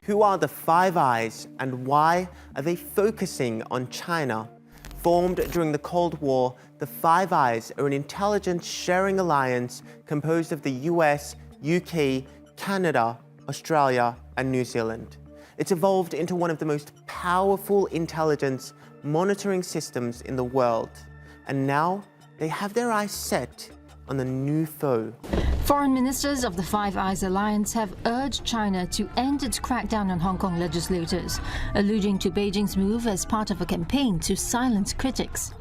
Who are the Five Eyes and why are they focusing on China? Formed during the Cold War, the Five Eyes are an intelligence-sharing alliance composed of the US, UK, Canada, Australia, and New Zealand. It's evolved into one of the most powerful intelligence monitoring systems in the world. And now they have their eyes set on the new foe. Foreign ministers of the Five Eyes Alliance have urged China to end its crackdown on Hong Kong legislators, alluding to Beijing's move as part of a campaign to silence critics.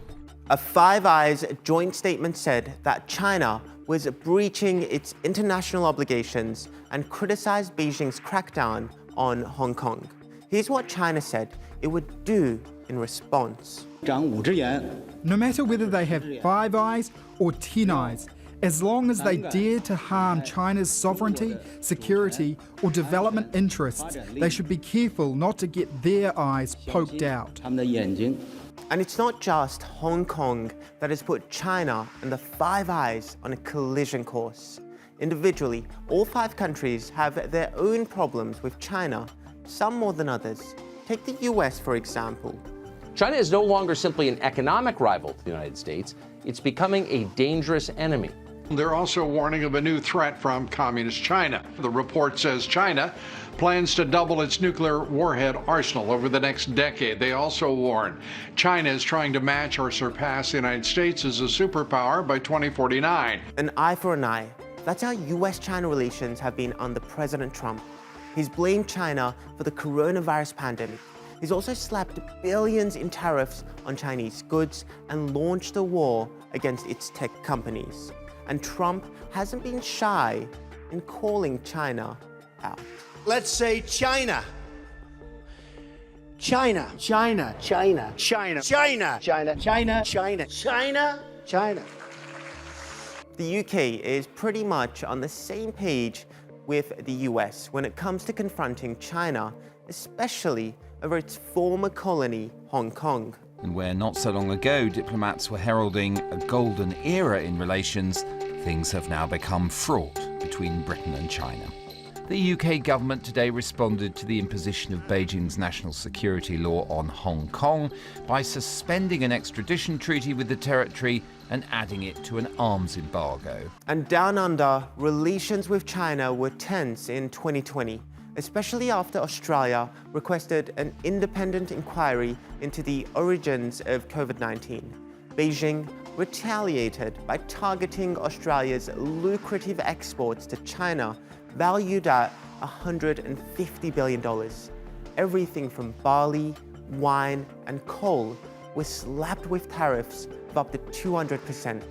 A Five Eyes joint statement said that China was breaching its international obligations and criticized Beijing's crackdown on Hong Kong. Here's what China said it would do in response. No matter whether they have 5 eyes or 10 eyes, as long as they dare to harm China's sovereignty, security, or development interests, they should be careful not to get their eyes poked out. And it's not just Hong Kong that has put China and the Five Eyes on a collision course. Individually, all 5 countries have their own problems with China, some more than others. Take the US, for example. China is no longer simply an economic rival to the United States. It's becoming a dangerous enemy. They're also warning of a new threat from Communist China. The report says China plans to double its nuclear warhead arsenal over the next decade. They also warn China is trying to match or surpass the United States as a superpower by 2049. An eye for an eye. That's how US-China relations have been under President Trump. He's blamed China for the coronavirus pandemic. He's also slapped billions in tariffs on Chinese goods and launched a war against its tech companies. And Trump hasn't been shy in calling China out. Let's say China. China. China. China. China. China. China. China. China. China. China. The UK is pretty much on the same page with the US when it comes to confronting China, especially over its former colony, Hong Kong. And where not so long ago diplomats were heralding a golden era in relations, things have now become fraught between Britain and China. The UK government today responded to the imposition of Beijing's national security law on Hong Kong by suspending an extradition treaty with the territory and adding it to an arms embargo. And down under, relations with China were tense in 2020. Especially after Australia requested an independent inquiry into the origins of COVID-19. Beijing retaliated by targeting Australia's lucrative exports to China, valued at $150 billion. Everything from barley, wine, and coal was slapped with tariffs of up to 200%.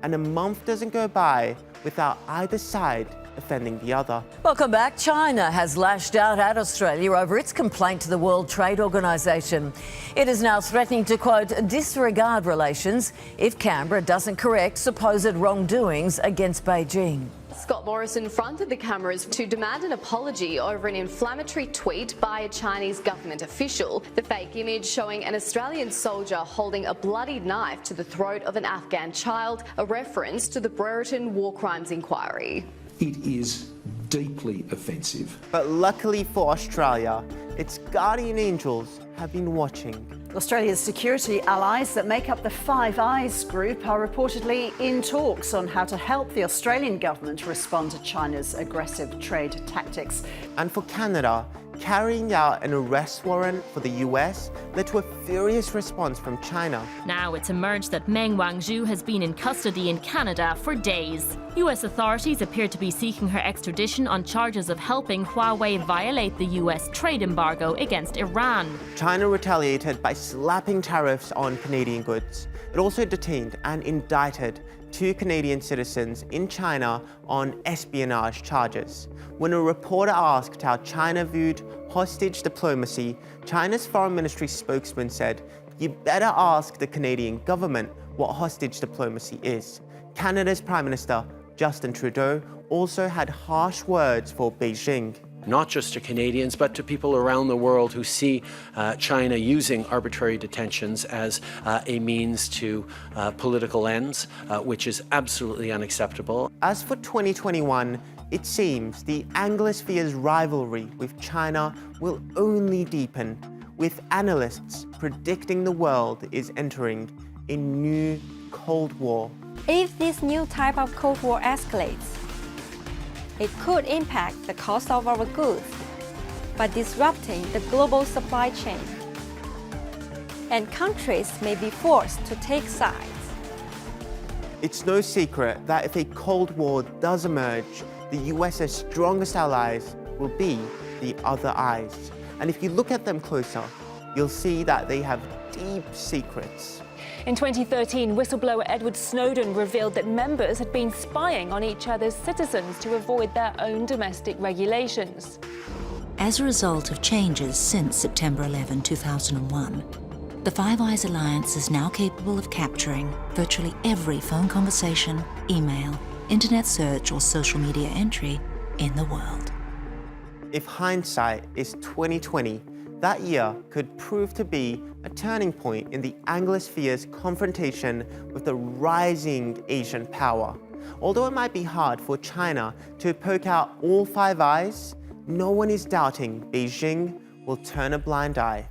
And a month doesn't go by without either side offending the other. Welcome back. China has lashed out at Australia over its complaint to the World Trade Organization. It is now threatening to, quote, disregard relations if Canberra doesn't correct supposed wrongdoings against Beijing. Scott Morrison fronted the cameras to demand an apology over an inflammatory tweet by a Chinese government official. The fake image showing an Australian soldier holding a bloodied knife to the throat of an Afghan child, a reference to the Brereton War Crimes Inquiry. It is deeply offensive. But luckily for Australia, its guardian angels have been watching. Australia's security allies that make up the Five Eyes group are reportedly in talks on how to help the Australian government respond to China's aggressive trade tactics. And for Canada, carrying out an arrest warrant for the US led to a furious response from China. Now it's emerged that Meng Wanzhou has been in custody in Canada for days. US authorities appear to be seeking her extradition on charges of helping Huawei violate the US trade embargo against Iran. China retaliated by slapping tariffs on Canadian goods. It also detained and indicted 2 Canadian citizens in China on espionage charges. When a reporter asked how China viewed hostage diplomacy, China's foreign ministry spokesman said, "You better ask the Canadian government what hostage diplomacy is." Canada's Prime Minister, Justin Trudeau, also had harsh words for Beijing. Not just to Canadians, but to people around the world who see China using arbitrary detentions as a means to political ends, which is absolutely unacceptable. As for 2021, It seems the Anglosphere's rivalry with China will only deepen, with analysts predicting the world is entering a new Cold War. If this new type of Cold War escalates, it could impact the cost of our goods by disrupting the global supply chain. And countries may be forced to take sides. It's no secret that if a Cold War does emerge, the US's strongest allies will be the other eyes. And if you look at them closer, you'll see that they have deep secrets. In 2013, whistleblower Edward Snowden revealed that members had been spying on each other's citizens to avoid their own domestic regulations. As a result of changes since September 11, 2001, the Five Eyes Alliance is now capable of capturing virtually every phone conversation, email, internet search or social media entry in the world. If hindsight is 2020, that year could prove to be a turning point in the Anglosphere's confrontation with the rising Asian power. Although it might be hard for China to poke out all Five Eyes, no one is doubting Beijing will turn a blind eye.